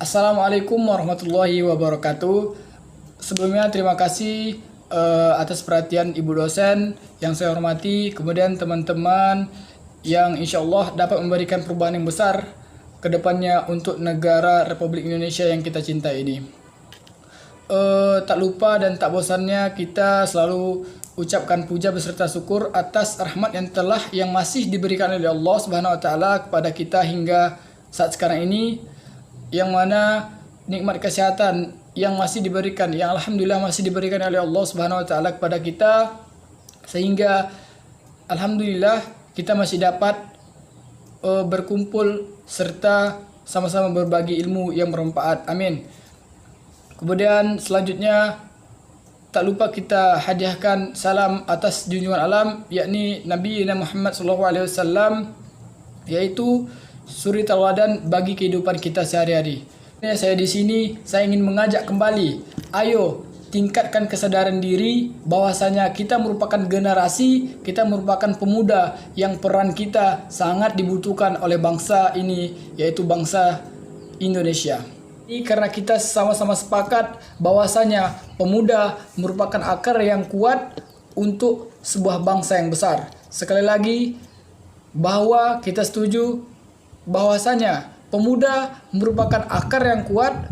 Assalamualaikum warahmatullahi wabarakatuh. Sebelumnya terima kasih atas perhatian Ibu dosen yang saya hormati, kemudian teman-teman yang insya Allah dapat memberikan perubahan yang besar ke depannya untuk negara Republik Indonesia yang kita cintai ini. Tak lupa dan tak bosannya kita selalu ucapkan puja beserta syukur atas rahmat yang masih diberikan oleh Allah Subhanahu wa taala kepada kita hingga saat sekarang ini, yang mana nikmat kesehatan yang masih diberikan, yang alhamdulillah masih diberikan oleh Allah Subhanahu wa taala kepada kita, sehingga alhamdulillah kita masih dapat berkumpul serta sama-sama berbagi ilmu yang bermanfaat. Amin. Kemudian selanjutnya tak lupa kita hadiahkan salam atas junjungan alam, yakni Nabi Muhammad SAW, yaitu suri tauladan bagi kehidupan kita sehari-hari. Saya di sini saya ingin mengajak kembali, ayo tingkatkan kesadaran diri bahwasanya kita merupakan generasi, kita merupakan pemuda yang peran kita sangat dibutuhkan oleh bangsa ini, yaitu bangsa Indonesia. Ini karena kita sama-sama sepakat bahwasanya pemuda merupakan akar yang kuat untuk sebuah bangsa yang besar. Sekali lagi, bahwa kita setuju bahwasanya pemuda merupakan akar yang kuat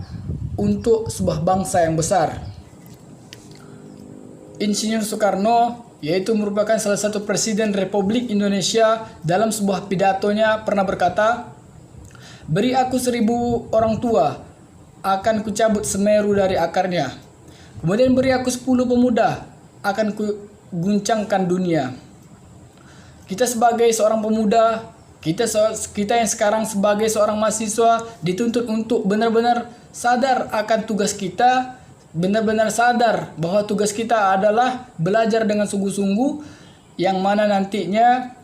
untuk sebuah bangsa yang besar. Insinyur Soekarno, yaitu merupakan salah satu Presiden Republik Indonesia, dalam sebuah pidatonya pernah berkata, "Beri aku 1000 orang tua, akan kucabut Semeru dari akarnya. Kemudian beri aku 10 pemuda, akan kuguncangkan dunia." Kita sebagai seorang pemuda, kita yang sekarang sebagai seorang mahasiswa dituntut untuk benar-benar sadar akan tugas kita, benar-benar sadar bahwa tugas kita adalah belajar dengan sungguh-sungguh, yang mana nantinya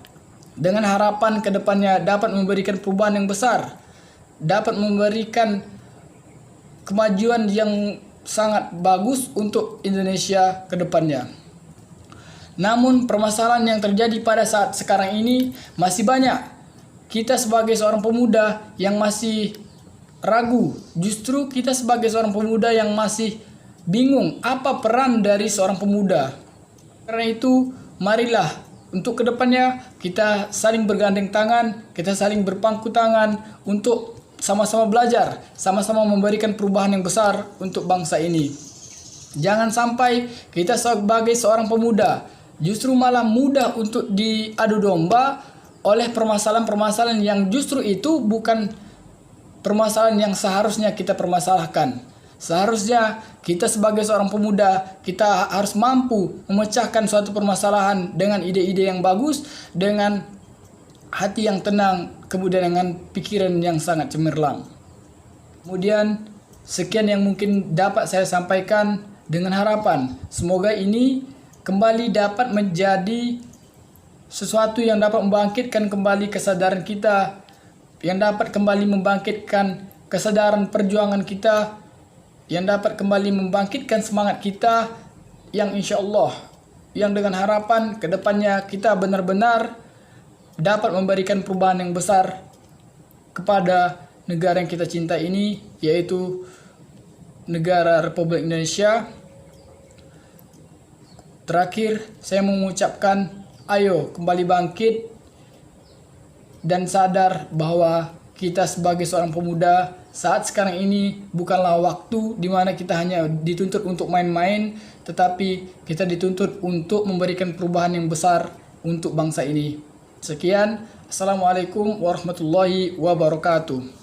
dengan harapan ke depannya dapat memberikan perubahan yang besar, dapat memberikan kemajuan yang sangat bagus untuk Indonesia ke depannya. Namun permasalahan yang terjadi pada saat sekarang ini masih banyak. Kita sebagai seorang pemuda yang masih ragu, justru kita sebagai seorang pemuda yang masih bingung apa peran dari seorang pemuda. Karena itu, marilah untuk kedepannya kita saling bergandeng tangan, kita saling berpangku tangan untuk sama-sama belajar, sama-sama memberikan perubahan yang besar untuk bangsa ini. Jangan sampai kita sebagai seorang pemuda justru malah mudah untuk diadu domba oleh permasalahan-permasalahan yang justru itu bukan permasalahan yang seharusnya kita permasalahkan. Seharusnya kita sebagai seorang pemuda, kita harus mampu memecahkan suatu permasalahan dengan ide-ide yang bagus, dengan hati yang tenang, kemudian dengan pikiran yang sangat cemerlang. Kemudian sekian yang mungkin dapat saya sampaikan, dengan harapan semoga ini kembali dapat menjadi sesuatu yang dapat membangkitkan kembali kesadaran kita, yang dapat kembali membangkitkan kesadaran perjuangan kita, yang dapat kembali membangkitkan semangat kita, yang insya Allah, yang dengan harapan ke depannya kita benar-benar dapat memberikan perubahan yang besar kepada negara yang kita cinta ini, yaitu negara Republik Indonesia. Terakhir, saya mengucapkan, ayo kembali bangkit dan sadar bahwa kita sebagai seorang pemuda saat sekarang ini bukanlah waktu di mana kita hanya dituntut untuk main-main, tetapi kita dituntut untuk memberikan perubahan yang besar untuk bangsa ini. Sekian, Assalamualaikum warahmatullahi wabarakatuh.